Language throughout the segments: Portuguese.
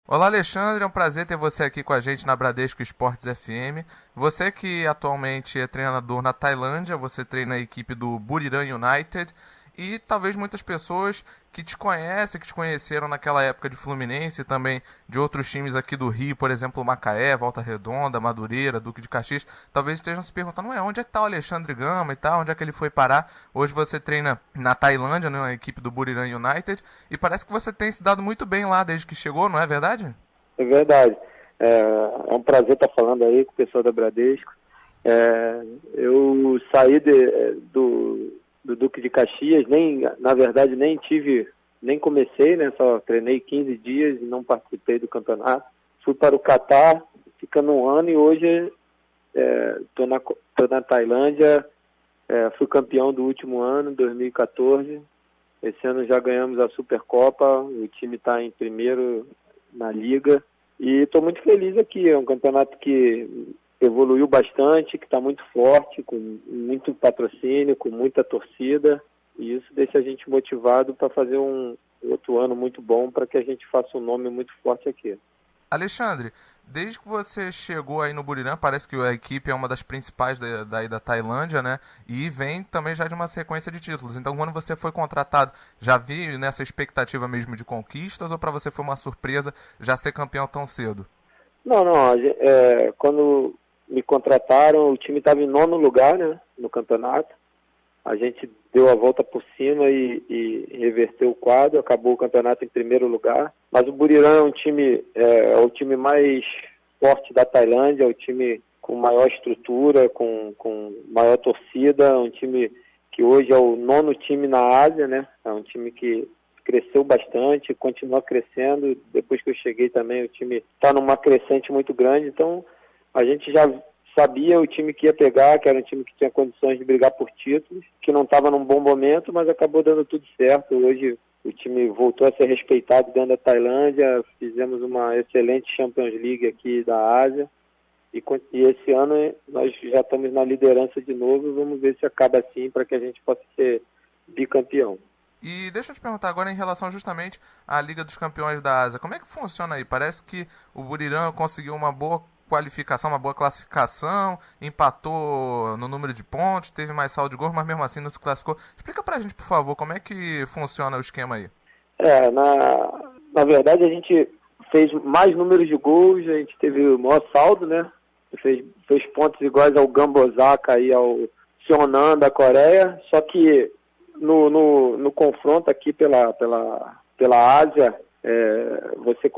Olá, Alexandre, é um prazer ter você aqui com a gente na Bradesco Esportes FM. Você que atualmente é treinador na Tailândia, você treina a equipe do Buriram United e talvez muitas pessoas que te conhecem, que te conheceram naquela época de Fluminense e também de outros times aqui do Rio, por exemplo, Macaé, Volta Redonda, Madureira, Duque de Caxias, talvez estejam se perguntando, onde é que está o Alexandre Gama e tal, onde é que ele foi parar? Hoje você treina na Tailândia, na equipe do Buriram United, e parece que você tem se dado muito bem lá desde que chegou, não é verdade? É verdade. É um prazer estar falando aí com o pessoal da Bradesco. Eu saí do Duque de Caxias, na verdade nem comecei, né? Só treinei 15 dias e não participei do campeonato. Fui para o Catar, ficando um ano e hoje tô na Tailândia. Fui campeão do último ano, 2014. Esse ano já ganhamos a Supercopa, o time está em primeiro na liga e estou muito feliz aqui. É um campeonato que evoluiu bastante, que está muito forte, com muito patrocínio, com muita torcida, e isso deixa a gente motivado para fazer um outro ano muito bom, para que a gente faça um nome muito forte aqui. Alexandre, desde que você chegou aí no Buriram, parece que a equipe é uma das principais da Tailândia, né? E vem também já de uma sequência de títulos. Então, quando você foi contratado, já vi nessa expectativa mesmo de conquistas ou para você foi uma surpresa já ser campeão tão cedo? Não, quando me contrataram, o time estava em nono lugar, né, no campeonato. A gente deu a volta por cima e reverteu o quadro, acabou o campeonato em primeiro lugar. Mas o Buriram é o time mais forte da Tailândia, é o time com maior estrutura, com maior torcida, um time que hoje é o nono time na Ásia, né? É um time que cresceu bastante, continua crescendo. Depois que eu cheguei também, o time está numa crescente muito grande, então a gente já sabia o time que ia pegar, que era um time que tinha condições de brigar por títulos, que não estava num bom momento, mas acabou dando tudo certo. Hoje o time voltou a ser respeitado dentro da Tailândia, fizemos uma excelente Champions League aqui da Ásia, e esse ano nós já estamos na liderança de novo, vamos ver se acaba assim para que a gente possa ser bicampeão. E deixa eu te perguntar agora em relação justamente à Liga dos Campeões da Ásia. Como é que funciona aí? Parece que o Buriram conseguiu uma boa qualificação, uma boa classificação, empatou no número de pontos, teve mais saldo de gols, mas mesmo assim não se classificou. Explica pra gente, por favor, como é que funciona o esquema aí. Na verdade a gente fez mais números de gols, a gente teve o maior saldo, né? Fez pontos iguais ao Gambosaka e ao Seonan da Coreia, só que no confronto aqui pela Ásia, você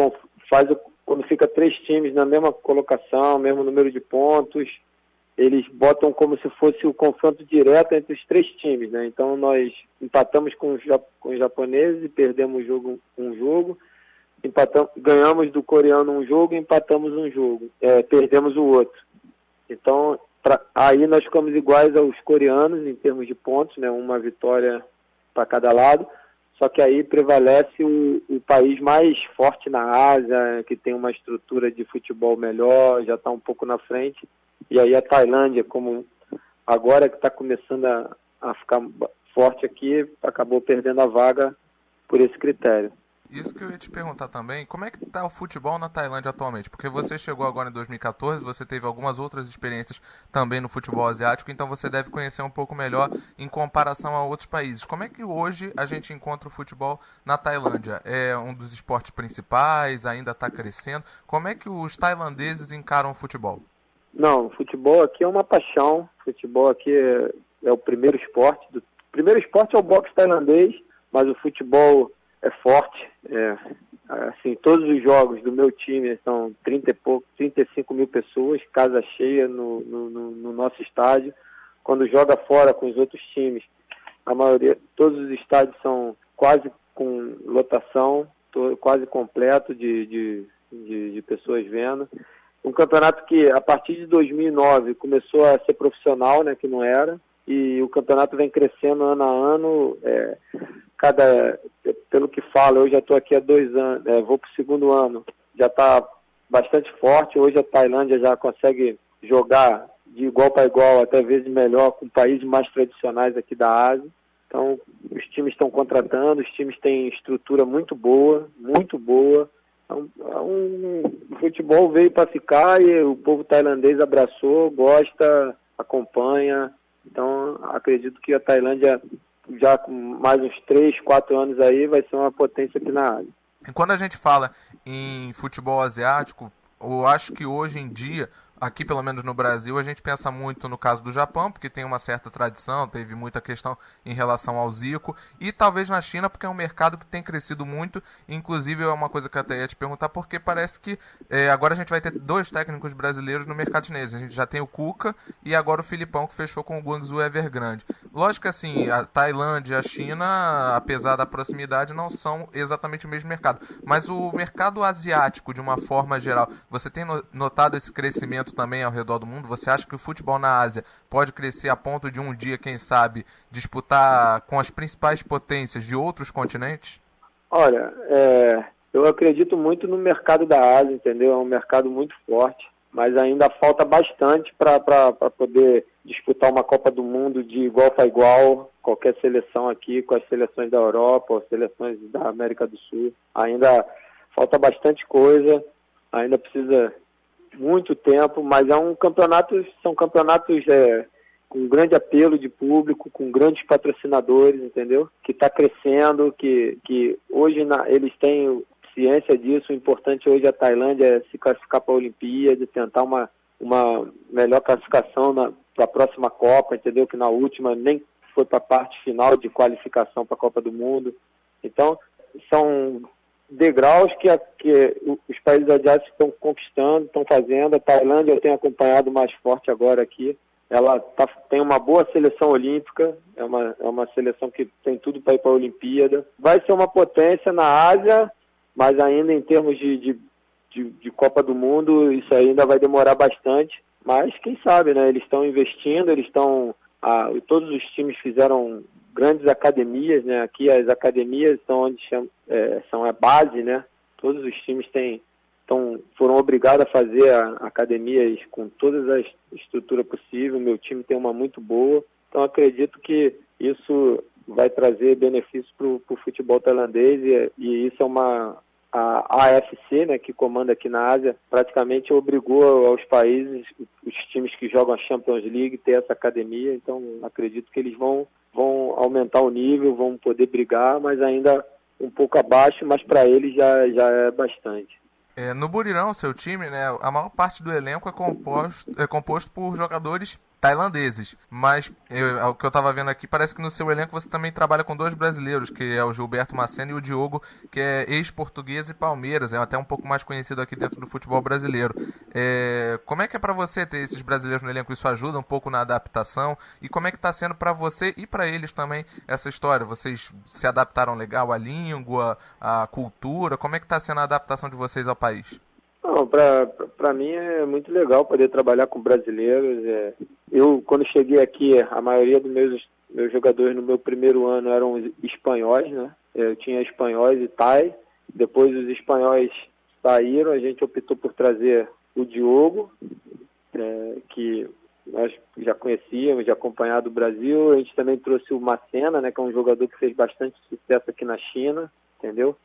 quando fica três times na mesma colocação, mesmo número de pontos, eles botam como se fosse o confronto direto entre os três times, né? Então nós empatamos com os japoneses e perdemos um jogo, ganhamos do coreano um jogo e empatamos um jogo, perdemos o outro. Então aí nós ficamos iguais aos coreanos em termos de pontos, né? Uma vitória para cada lado, só que aí prevalece o país mais forte na Ásia, que tem uma estrutura de futebol melhor, já está um pouco na frente, e aí a Tailândia, como agora que está começando a ficar forte aqui, acabou perdendo a vaga por esse critério. Isso que eu ia te perguntar também, como é que tá o futebol na Tailândia atualmente? Porque você chegou agora em 2014, você teve algumas outras experiências também no futebol asiático, então você deve conhecer um pouco melhor em comparação a outros países. Como é que hoje a gente encontra o futebol na Tailândia? É um dos esportes principais, ainda está crescendo? Como é que os tailandeses encaram o futebol? Não, o futebol aqui é uma paixão, o futebol aqui é o primeiro esporte. O primeiro esporte é o boxe tailandês, mas o futebol é forte. Assim, todos os jogos do meu time são 35 mil pessoas, casa cheia no nosso estádio. Quando joga fora com os outros times, a maioria, todos os estádios são quase com lotação, quase completo de pessoas vendo. Um campeonato que a partir de 2009 começou a ser profissional, né, que não era, e o campeonato vem crescendo ano a ano. Pelo que falo, eu já estou aqui há 2 anos, vou para o segundo ano, já está bastante forte. Hoje a Tailândia já consegue jogar de igual para igual, até vezes melhor, com países mais tradicionais aqui da Ásia. Então, os times estão contratando, os times têm estrutura muito boa, O futebol veio para ficar e o povo tailandês abraçou, gosta, acompanha. Então, acredito que a Tailândia, já com mais uns 3, 4 anos aí, vai ser uma potência aqui na Ásia. E quando a gente fala em futebol asiático, eu acho que hoje em dia, aqui pelo menos no Brasil, a gente pensa muito no caso do Japão, porque tem uma certa tradição, teve muita questão em relação ao Zico, e talvez na China, porque é um mercado que tem crescido muito, inclusive é uma coisa que eu até ia te perguntar, porque parece que agora a gente vai ter 2 técnicos brasileiros no mercado chinês. A gente já tem o Cuca e agora o Filipão, que fechou com o Guangzhou Evergrande. Lógico que assim, a Tailândia e a China, apesar da proximidade, não são exatamente o mesmo mercado, mas o mercado asiático, de uma forma geral, você tem notado esse crescimento também ao redor do mundo? Você acha que o futebol na Ásia pode crescer a ponto de um dia, quem sabe, disputar com as principais potências de outros continentes? Olha, eu acredito muito no mercado da Ásia, entendeu? É um mercado muito forte, mas ainda falta bastante para poder disputar uma Copa do Mundo de igual para igual, qualquer seleção aqui, com as seleções da Europa, as seleções da América do Sul. Ainda falta bastante coisa, ainda precisa muito tempo, mas são campeonatos com grande apelo de público, com grandes patrocinadores, entendeu? Que está crescendo, que hoje eles têm ciência disso. O importante hoje a Tailândia é se classificar para a Olimpíada, tentar uma melhor classificação para a próxima Copa, entendeu? Que na última nem foi para a parte final de qualificação para a Copa do Mundo. Então, são degraus que os países asiáticos estão conquistando, estão fazendo. A Tailândia eu tenho acompanhado mais forte agora aqui. Ela tem uma boa seleção olímpica, é uma seleção que tem tudo para ir para a Olimpíada. Vai ser uma potência na Ásia, mas ainda em termos de Copa do Mundo, isso ainda vai demorar bastante. Mas quem sabe, né? Eles estão investindo, todos os times fizeram grandes academias, né? Aqui as academias são onde são a base, né? Todos os times foram obrigados a fazer academias com todas as estruturas possíveis. Meu time tem uma muito boa, então acredito que isso vai trazer benefícios para o futebol tailandês e isso a AFC, né, que comanda aqui na Ásia, praticamente obrigou aos países, os times que jogam a Champions League, ter essa academia. Então acredito que eles vão aumentar o nível, vão poder brigar, mas ainda um pouco abaixo, mas para eles já é bastante. No Buriram, seu time, né, a maior parte do elenco é composto por jogadores tailandeses, mas o que eu estava vendo aqui, parece que no seu elenco você também trabalha com 2 brasileiros, que é o Gilberto Macena e o Diogo, que é ex-Portuguesa e Palmeiras, é até um pouco mais conhecido aqui dentro do futebol brasileiro. Como é que é para você ter esses brasileiros no elenco? Isso ajuda um pouco na adaptação? E como é que está sendo para você e para eles também essa história? Vocês se adaptaram legal à língua, à cultura? Como é que está sendo a adaptação de vocês ao país? Não, para mim é muito legal poder trabalhar com brasileiros. Eu, quando cheguei aqui, a maioria dos meus jogadores no meu primeiro ano eram espanhóis, né? Eu tinha espanhóis e thai. Depois os espanhóis saíram, a gente optou por trazer o Diogo, que nós já conhecíamos, já acompanhado do Brasil. A gente também trouxe o Macena, né, que é um jogador que fez bastante sucesso aqui na China, entendeu?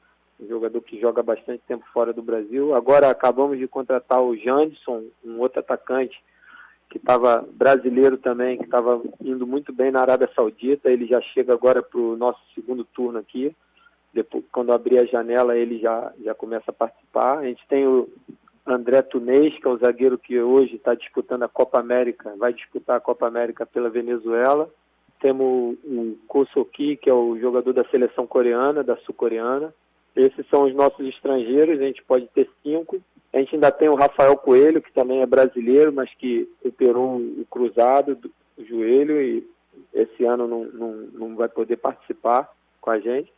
Um jogador que joga bastante tempo fora do Brasil. Agora acabamos de contratar o Janderson, um outro atacante que estava brasileiro também, que estava indo muito bem na Arábia Saudita. Ele já chega agora para o nosso segundo turno aqui. Depois, quando abrir a janela, ele já começa a participar. A gente tem o André Tunês, que é o zagueiro que hoje está disputando a Copa América, vai disputar a Copa América pela Venezuela. Temos o Ko So-ki, que é o jogador da seleção coreana, da sul-coreana. Esses são os nossos estrangeiros, a gente pode ter 5. A gente ainda tem o Rafael Coelho, que também é brasileiro, mas que operou o cruzado do joelho e esse ano não vai poder participar com a gente.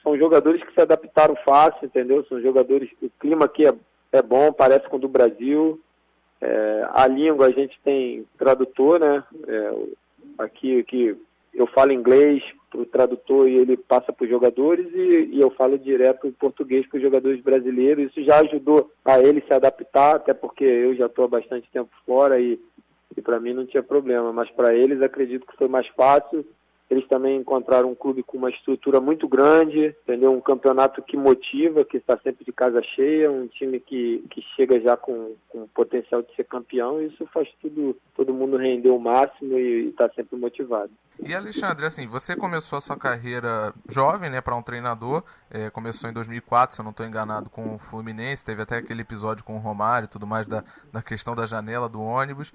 São jogadores que se adaptaram fácil, entendeu? São jogadores, o clima aqui é bom, parece com o do Brasil. A língua, a gente tem tradutor, né? Aqui eu falo inglês para o tradutor e ele passa para os jogadores e eu falo direto em português para os jogadores brasileiros. Isso já ajudou a ele se adaptar, até porque eu já estou há bastante tempo fora e para mim não tinha problema, mas para eles acredito que foi mais fácil eles também encontraram um clube com uma estrutura muito grande, entendeu? Um campeonato que motiva, que está sempre de casa cheia, um time que chega já com potencial de ser campeão, e isso faz todo mundo render o máximo e está sempre motivado. E Alexandre, assim, você começou a sua carreira jovem, né, para um treinador, começou em 2004, se eu não estou enganado, com o Fluminense, teve até aquele episódio com o Romário e tudo mais da questão da janela do ônibus,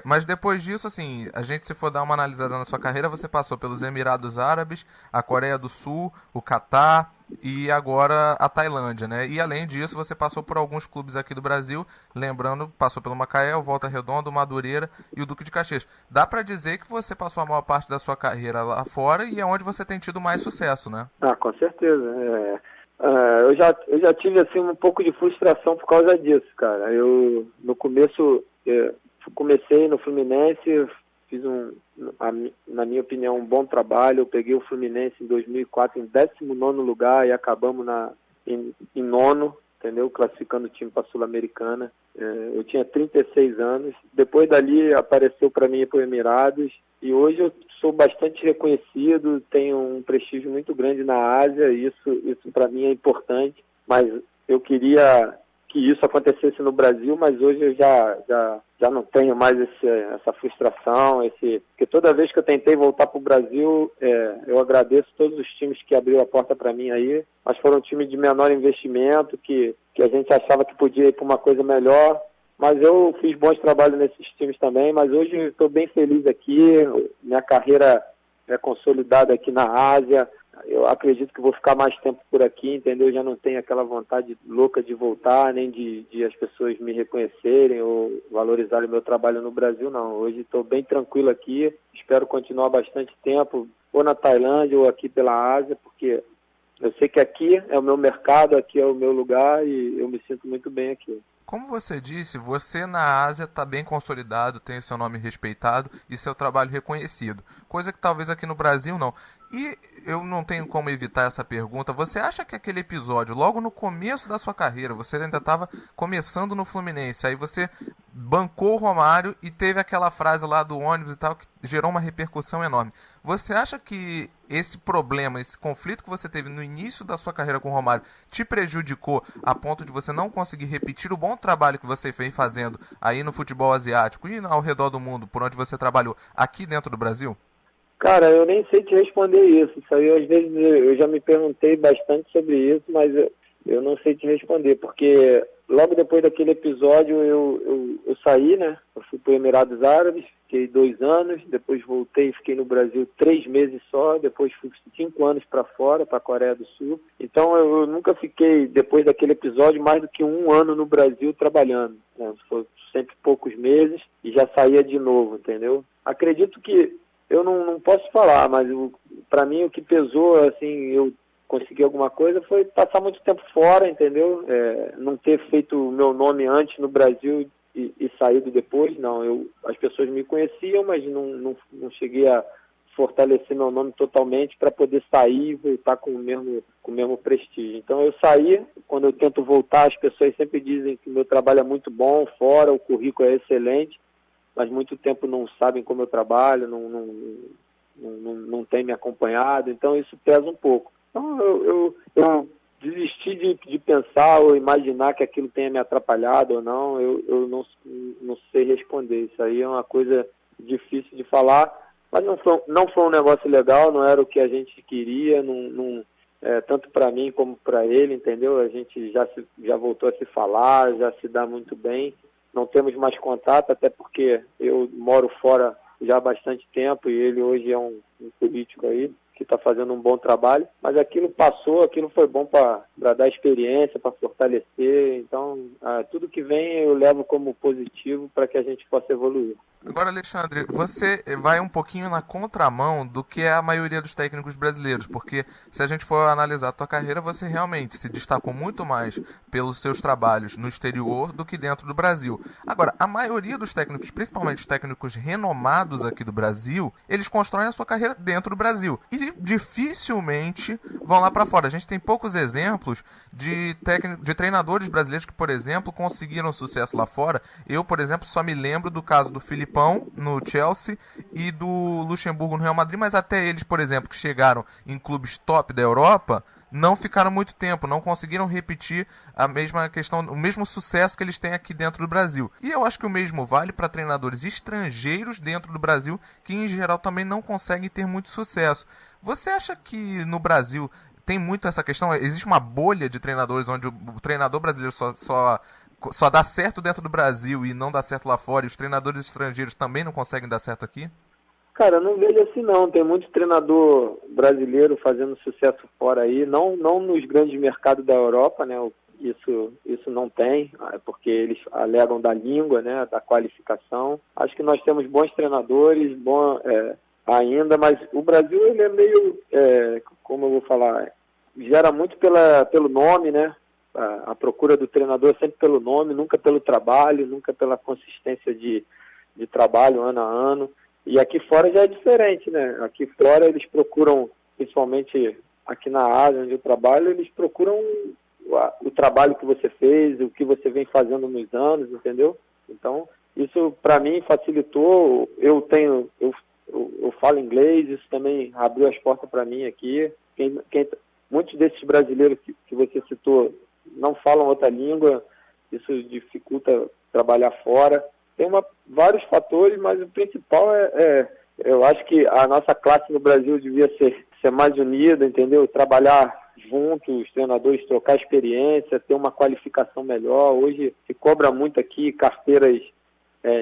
mas depois disso, assim, a gente se for dar uma analisada na sua carreira, você passou pelos Emirados Árabes, a Coreia do Sul, o Catar e agora a Tailândia, né? E além disso, você passou por alguns clubes aqui do Brasil, lembrando, passou pelo Macaé, o Volta Redonda, o Madureira e o Duque de Caxias. Dá para dizer que você passou a maior parte da sua carreira lá fora e é onde você tem tido mais sucesso, né? Ah, com certeza. Eu já tive assim um pouco de frustração por causa disso, cara. Eu no começo comecei no Fluminense, fiz na minha opinião, um bom trabalho. Eu peguei o Fluminense em 2004 em 19º lugar e acabamos em nono, entendeu? Classificando o time para a Sul-Americana. Eu tinha 36 anos. Depois dali apareceu para mim ir para o Emirados e hoje eu sou bastante reconhecido, tenho um prestígio muito grande na Ásia, e isso para mim é importante, mas eu queria que isso acontecesse no Brasil, mas hoje eu já não tenho mais essa frustração, porque toda vez que eu tentei voltar para o Brasil, eu agradeço todos os times que abriram a porta para mim aí, mas foram times de menor investimento, que a gente achava que podia ir para uma coisa melhor, mas eu fiz bons trabalhos nesses times também, mas hoje estou bem feliz aqui, minha carreira é consolidada aqui na Ásia. Eu acredito que vou ficar mais tempo por aqui, entendeu? Já não tenho aquela vontade louca de voltar, nem de as pessoas me reconhecerem ou valorizarem o meu trabalho no Brasil, não. Hoje estou bem tranquilo aqui, espero continuar bastante tempo, ou na Tailândia ou aqui pela Ásia, porque eu sei que aqui é o meu mercado, aqui é o meu lugar e eu me sinto muito bem aqui. Como você disse, você na Ásia está bem consolidado, tem seu nome respeitado e seu trabalho reconhecido, coisa que talvez aqui no Brasil não. E eu não tenho como evitar essa pergunta, você acha que aquele episódio, logo no começo da sua carreira, você ainda estava começando no Fluminense, aí você bancou o Romário e teve aquela frase lá do ônibus e tal, que gerou uma repercussão enorme. Você acha que esse problema, esse conflito que você teve no início da sua carreira com o Romário te prejudicou a ponto de você não conseguir repetir o bom trabalho que você vem fazendo aí no futebol asiático e ao redor do mundo, por onde você trabalhou, aqui dentro do Brasil? Cara, eu nem sei te responder isso. Isso aí, às vezes, eu já me perguntei bastante sobre isso, mas eu não sei te responder, porque logo depois daquele episódio eu saí, né? Eu fui para os Emirados Árabes, fiquei 2 anos, depois voltei, fiquei no Brasil 3 meses só, depois fui 5 anos para fora, para a Coreia do Sul. Então eu nunca fiquei, depois daquele episódio, mais do que 1 ano no Brasil trabalhando, né? Foi sempre poucos meses e já saía de novo, entendeu? Acredito que eu não posso falar, mas para mim o que pesou, assim, eu conseguir alguma coisa foi passar muito tempo fora, entendeu? Não ter feito o meu nome antes no Brasil e saído depois, não. As pessoas me conheciam, mas não cheguei a fortalecer meu nome totalmente para poder sair e voltar com o mesmo prestígio. Então eu saí, quando eu tento voltar, as pessoas sempre dizem que o meu trabalho é muito bom fora, o currículo é excelente, mas muito tempo não sabem como eu trabalho, não tem me acompanhado, então isso pesa um pouco. Então eu desisti de pensar ou imaginar que aquilo tenha me atrapalhado ou não, eu não sei responder. Isso aí é uma coisa difícil de falar, mas não foi um negócio legal, não era o que a gente queria, tanto para mim como para ele, entendeu? A gente já voltou a se falar, já se dá muito bem. Não temos mais contato, até porque eu moro fora já há bastante tempo e ele hoje é um político aí que está fazendo um bom trabalho, mas aquilo passou, aquilo foi bom para dar experiência, para fortalecer, então tudo que vem eu levo como positivo para que a gente possa evoluir. Agora, Alexandre, você vai um pouquinho na contramão do que é a maioria dos técnicos brasileiros, porque se a gente for analisar a tua carreira, você realmente se destacou muito mais pelos seus trabalhos no exterior do que dentro do Brasil. Agora, a maioria dos técnicos, principalmente os técnicos renomados aqui do Brasil, eles constroem a sua carreira dentro do Brasil. E que dificilmente vão lá para fora. A gente tem poucos exemplos de treinadores brasileiros que, por exemplo, conseguiram sucesso lá fora. Eu, por exemplo, só me lembro do caso do Filipão no Chelsea e do Luxemburgo no Real Madrid, mas até eles, por exemplo, que chegaram em clubes top da Europa, não ficaram muito tempo, não conseguiram repetir a mesma questão, o mesmo sucesso que eles têm aqui dentro do Brasil. E eu acho que o mesmo vale para treinadores estrangeiros dentro do Brasil, que em geral também não conseguem ter muito sucesso. Você acha que no Brasil tem muito essa questão? Existe uma bolha de treinadores onde o treinador brasileiro só dá certo dentro do Brasil e não dá certo lá fora, e os treinadores estrangeiros também não conseguem dar certo aqui? Cara, eu não vejo assim não. Tem muito treinador brasileiro fazendo sucesso fora aí, não nos grandes mercados da Europa, né? Isso não tem, porque eles alegam da língua, né? Da qualificação. Acho que nós temos bons treinadores, ainda, mas o Brasil ele é meio, como eu vou falar, gera muito pelo nome, né? A procura do treinador é sempre pelo nome, nunca pelo trabalho, nunca pela consistência de trabalho ano a ano. E aqui fora já é diferente, né? Aqui fora eles procuram, principalmente aqui na Ásia, onde eu trabalho, eles procuram o trabalho que você fez, o que você vem fazendo nos anos, entendeu? Então, isso para mim facilitou. Eu falo inglês, isso também abriu as portas para mim aqui. Muitos desses brasileiros que você citou não falam outra língua, isso dificulta trabalhar fora. Tem vários fatores, mas o principal eu acho que a nossa classe no Brasil devia ser mais unida, entendeu? Trabalhar juntos, os treinadores trocar experiência, ter uma qualificação melhor. Hoje se cobra muito aqui carteiras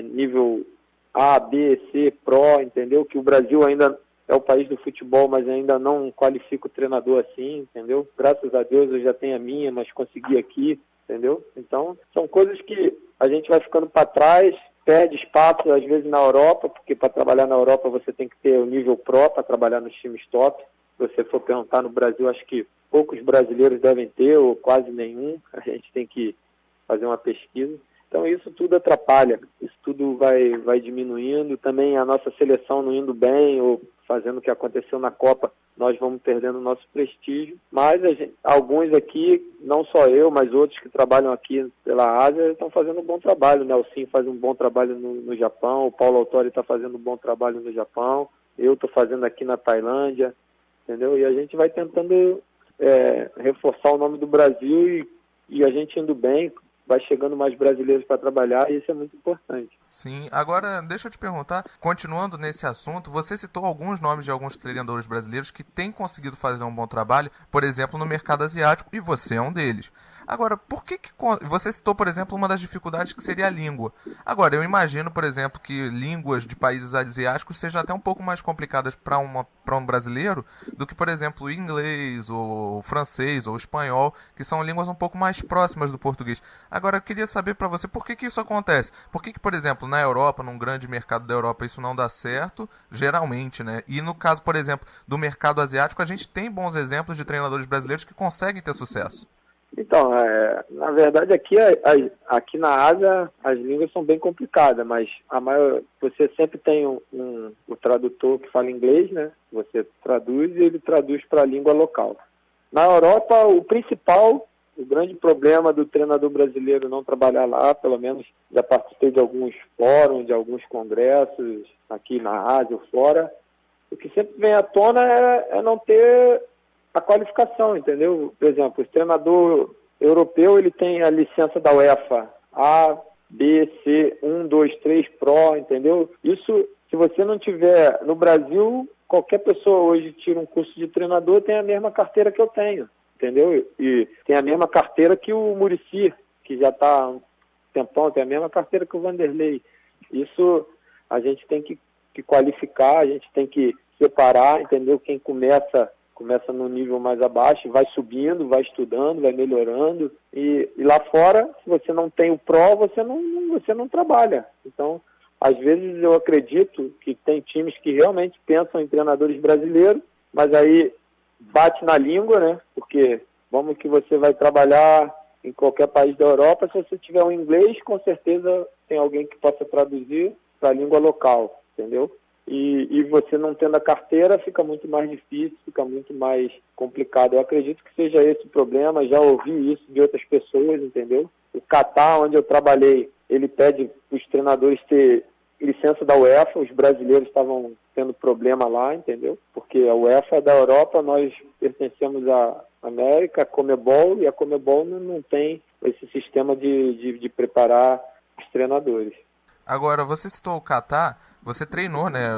nível A, B, C, Pro, entendeu? Que o Brasil ainda é o país do futebol, mas ainda não qualifica o treinador assim, entendeu? Graças a Deus eu já tenho a minha, mas consegui aqui, entendeu? Então, são coisas que a gente vai ficando para trás, perde espaço às vezes na Europa, porque para trabalhar na Europa você tem que ter o nível Pro para trabalhar nos times top. Se você for perguntar no Brasil, acho que poucos brasileiros devem ter, ou quase nenhum. A gente tem que fazer uma pesquisa. Então isso tudo atrapalha, isso tudo vai diminuindo. Também a nossa seleção não indo bem, ou fazendo o que aconteceu na Copa, nós vamos perdendo o nosso prestígio. Mas alguns aqui, não só eu, mas outros que trabalham aqui pela Ásia, estão fazendo um bom trabalho. O Nelson faz um bom trabalho no Japão, o Paulo Autori está fazendo um bom trabalho no Japão, eu estou fazendo aqui na Tailândia, entendeu? E a gente vai tentando reforçar o nome do Brasil e a gente indo bem, vai chegando mais brasileiros para trabalhar, e isso é muito importante. Sim, agora deixa eu te perguntar, continuando nesse assunto, você citou alguns nomes de alguns treinadores brasileiros que têm conseguido fazer um bom trabalho, por exemplo, no mercado asiático, e você é um deles. Agora, por que você citou, por exemplo, uma das dificuldades que seria a língua? Agora, eu imagino, por exemplo, que línguas de países asiáticos sejam até um pouco mais complicadas para um brasileiro do que, por exemplo, o inglês, ou o francês, ou o espanhol, que são línguas um pouco mais próximas do português. Agora, eu queria saber para você, por que isso acontece? Por que, por exemplo, na Europa, num grande mercado da Europa, isso não dá certo, geralmente, né? E no caso, por exemplo, do mercado asiático, a gente tem bons exemplos de treinadores brasileiros que conseguem ter sucesso. Então, na verdade, aqui na Ásia as línguas são bem complicadas, mas você sempre tem o tradutor que fala inglês, né? Você traduz e ele traduz para a língua local. Na Europa, o grande problema do treinador brasileiro não trabalhar lá, pelo menos já participei de alguns fóruns, de alguns congressos aqui na Ásia ou fora, o que sempre vem à tona é não ter a qualificação, entendeu? Por exemplo, o treinador europeu, ele tem a licença da UEFA, A, B, C, 1, 2, 3, Pro, entendeu? Isso, se você não tiver no Brasil, qualquer pessoa hoje tira um curso de treinador, tem a mesma carteira que eu tenho, entendeu? E tem a mesma carteira que o Muricy, que já está há um tempão, tem a mesma carteira que o Vanderlei. Isso a gente tem que qualificar, a gente tem que separar, entendeu? Quem começa no nível mais abaixo, vai subindo, vai estudando, vai melhorando, e lá fora, se você não tem o Pro, você não trabalha. Então, às vezes eu acredito que tem times que realmente pensam em treinadores brasileiros, mas aí bate na língua, né? Porque vamos que você vai trabalhar em qualquer país da Europa, se você tiver um inglês, com certeza tem alguém que possa traduzir para a língua local, entendeu? e você não tendo a carteira fica muito mais difícil, fica muito mais complicado. Eu acredito que seja esse o problema, já ouvi isso de outras pessoas, entendeu? O Catar, onde eu trabalhei, ele pede para os treinadores ter licença da UEFA, os brasileiros estavam tendo problema lá, entendeu? Porque a UEFA é da Europa, nós pertencemos à América, a Conmebol, e a Conmebol não tem esse sistema de preparar os treinadores. Agora, você citou o Catar, você treinou, né,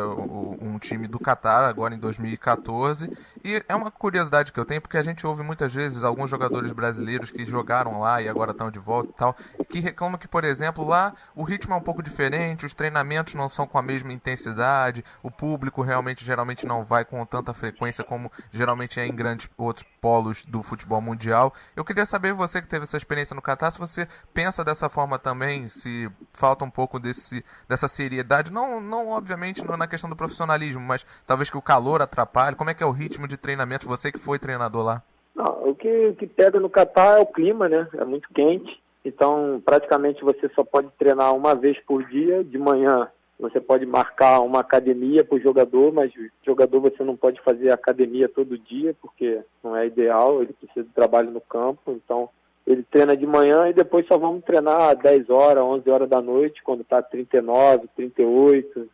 um time do Catar agora em 2014, e é uma curiosidade que eu tenho, porque a gente ouve muitas vezes alguns jogadores brasileiros que jogaram lá e agora estão de volta e tal, que reclamam que, por exemplo, lá o ritmo é um pouco diferente, os treinamentos não são com a mesma intensidade, o público realmente geralmente não vai com tanta frequência como geralmente é em grandes outros polos do futebol mundial. Eu queria saber, você que teve essa experiência no Catar, se você pensa dessa forma também, se falta um pouco dessa seriedade, não obviamente na questão do profissionalismo, mas talvez que o calor atrapalhe. Como é que é o ritmo de treinamento, você que foi treinador lá? Não, o que pega no Catar é o clima, né? É muito quente, então praticamente você só pode treinar uma vez por dia. De manhã você pode marcar uma academia para o jogador, mas o jogador você não pode fazer academia todo dia, porque não é ideal, ele precisa de trabalho no campo, então ele treina de manhã e depois só vamos treinar às 10 horas, 11 horas da noite, quando está 39, 38,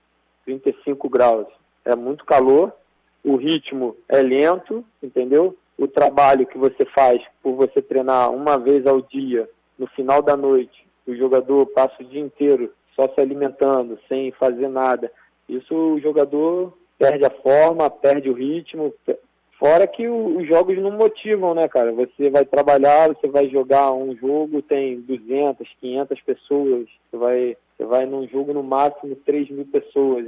35 graus. É muito calor, o ritmo é lento, entendeu? O trabalho que você faz por você treinar uma vez ao dia, no final da noite, o jogador passa o dia inteiro só se alimentando, sem fazer nada. Isso o jogador perde a forma, perde o ritmo. Fora que os jogos não motivam, né, cara? Você vai trabalhar, você vai jogar um jogo, tem 200, 500 pessoas. Você vai num jogo no máximo 3.000 pessoas.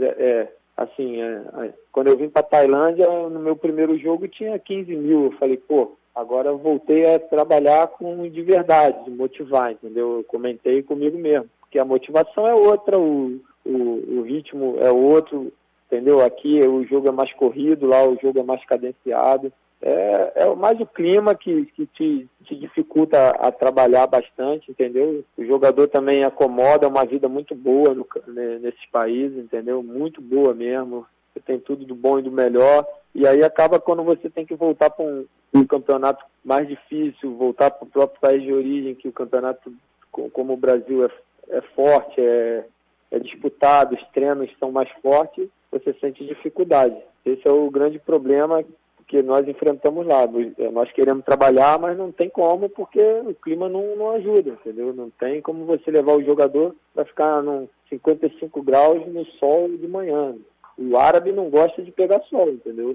Quando eu vim para Tailândia, no meu primeiro jogo tinha 15.000. Eu falei, pô, agora eu voltei a trabalhar de verdade, de motivar, entendeu? Eu comentei comigo mesmo, porque a motivação é outra, o ritmo é outro. Entendeu? Aqui o jogo é mais corrido, lá o jogo é mais cadenciado. É mais o clima que te dificulta a trabalhar bastante, entendeu? O jogador também acomoda, é uma vida muito boa nesses países, entendeu? Muito boa mesmo. Você tem tudo do bom e do melhor. E aí acaba quando você tem que voltar para um campeonato mais difícil, voltar para o próprio país de origem, que o campeonato, como o Brasil é forte, é disputado, os treinos são mais fortes, você sente dificuldade. Esse é o grande problema que nós enfrentamos lá. Nós queremos trabalhar, mas não tem como, porque o clima não ajuda, entendeu? Não tem como você levar o jogador para ficar num 55 graus no sol de manhã. O árabe não gosta de pegar sol, entendeu?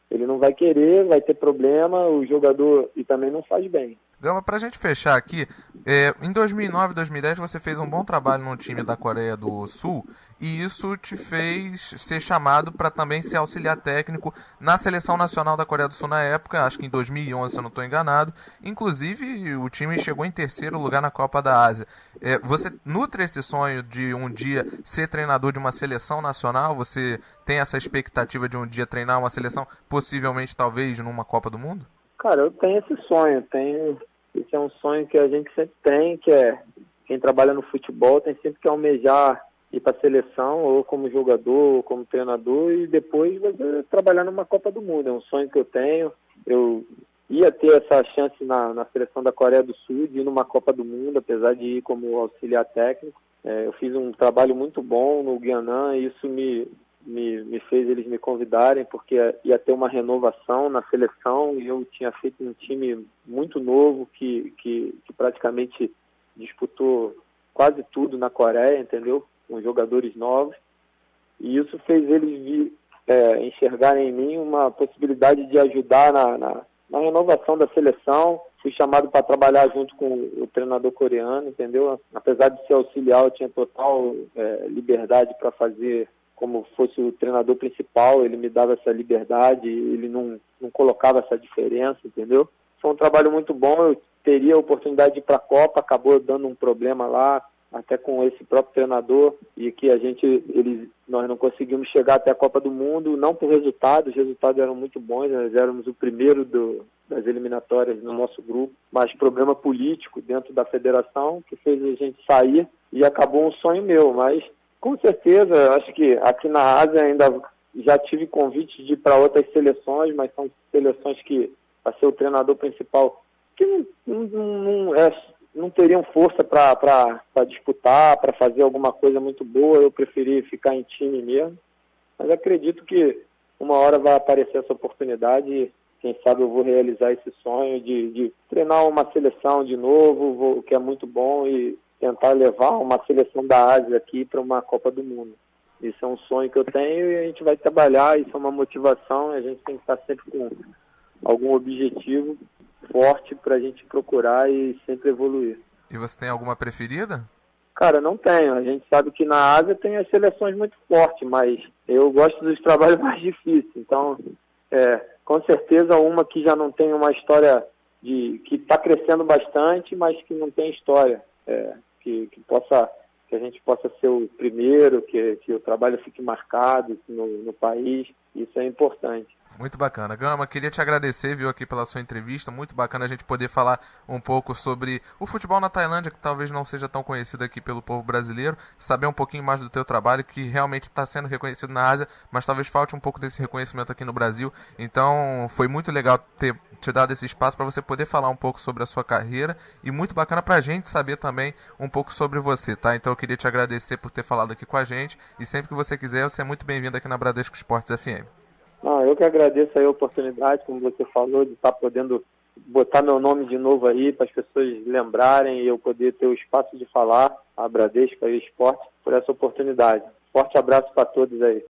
Ele não vai querer, vai ter problema, o jogador, e também não faz bem. Gama, pra gente fechar aqui, em 2009 e 2010 você fez um bom trabalho no time da Coreia do Sul e isso te fez ser chamado para também ser auxiliar técnico na seleção nacional da Coreia do Sul na época, acho que em 2011, se eu não estou enganado. Inclusive, o time chegou em terceiro lugar na Copa da Ásia. Você nutre esse sonho de um dia ser treinador de uma seleção nacional? Você tem essa expectativa de um dia treinar uma seleção, possivelmente, talvez, numa Copa do Mundo? Cara, eu tenho esse sonho, esse é um sonho que a gente sempre tem, que é quem trabalha no futebol tem sempre que almejar ir para a seleção, ou como jogador, ou como treinador, e depois você trabalhar numa Copa do Mundo. É um sonho que eu tenho. Eu ia ter essa chance na seleção da Coreia do Sul de ir numa Copa do Mundo, apesar de ir como auxiliar técnico. Eu fiz um trabalho muito bom no Guianã e isso me fez eles me convidarem, porque ia ter uma renovação na seleção e eu tinha feito um time muito novo que praticamente disputou quase tudo na Coreia, entendeu? Com jogadores novos. E isso fez eles enxergarem em mim uma possibilidade de ajudar na renovação da seleção. Fui chamado para trabalhar junto com o treinador coreano, entendeu? Apesar de ser auxiliar, eu tinha total liberdade para fazer como fosse o treinador principal, ele me dava essa liberdade, ele não colocava essa diferença, entendeu? Foi um trabalho muito bom, eu teria a oportunidade de ir para a Copa, acabou dando um problema lá, até com esse próprio treinador, e que nós não conseguimos chegar até a Copa do Mundo, não por resultados, os resultados eram muito bons, nós éramos o primeiro das eliminatórias no nosso grupo, mas problema político dentro da federação, que fez a gente sair, e acabou um sonho meu, mas Com certeza, acho que aqui na Ásia ainda já tive convite de ir para outras seleções, mas são seleções que, para ser o treinador principal, que não teriam força para disputar, para fazer alguma coisa muito boa. Eu preferi ficar em time mesmo, mas acredito que uma hora vai aparecer essa oportunidade e quem sabe eu vou realizar esse sonho de treinar uma seleção de novo, que é muito bom, e tentar levar uma seleção da Ásia aqui para uma Copa do Mundo. Isso é um sonho que eu tenho e a gente vai trabalhar, isso é uma motivação, a gente tem que estar sempre com algum objetivo forte para a gente procurar e sempre evoluir. E você tem alguma preferida? Cara, não tenho. A gente sabe que na Ásia tem as seleções muito fortes, mas eu gosto dos trabalhos mais difíceis. Então, com certeza uma que já não tem uma história que está crescendo bastante, mas que não tem história. Que a gente possa ser o primeiro, que o trabalho fique marcado no país. Isso é importante. Muito bacana. Gama, queria te agradecer, viu, aqui pela sua entrevista. Muito bacana a gente poder falar um pouco sobre o futebol na Tailândia, que talvez não seja tão conhecido aqui pelo povo brasileiro. Saber um pouquinho mais do teu trabalho, que realmente está sendo reconhecido na Ásia, mas talvez falte um pouco desse reconhecimento aqui no Brasil. Então, foi muito legal ter te dado esse espaço para você poder falar um pouco sobre a sua carreira e muito bacana para a gente saber também um pouco sobre você, tá? Então, eu queria te agradecer por ter falado aqui com a gente e sempre que você quiser, você é muito bem-vindo aqui na Bradesco Esportes FM. Eu que agradeço aí a oportunidade, como você falou, de estar podendo botar meu nome de novo aí, para as pessoas lembrarem e eu poder ter o espaço de falar a Bradesco Esportes por essa oportunidade. Forte abraço para todos aí.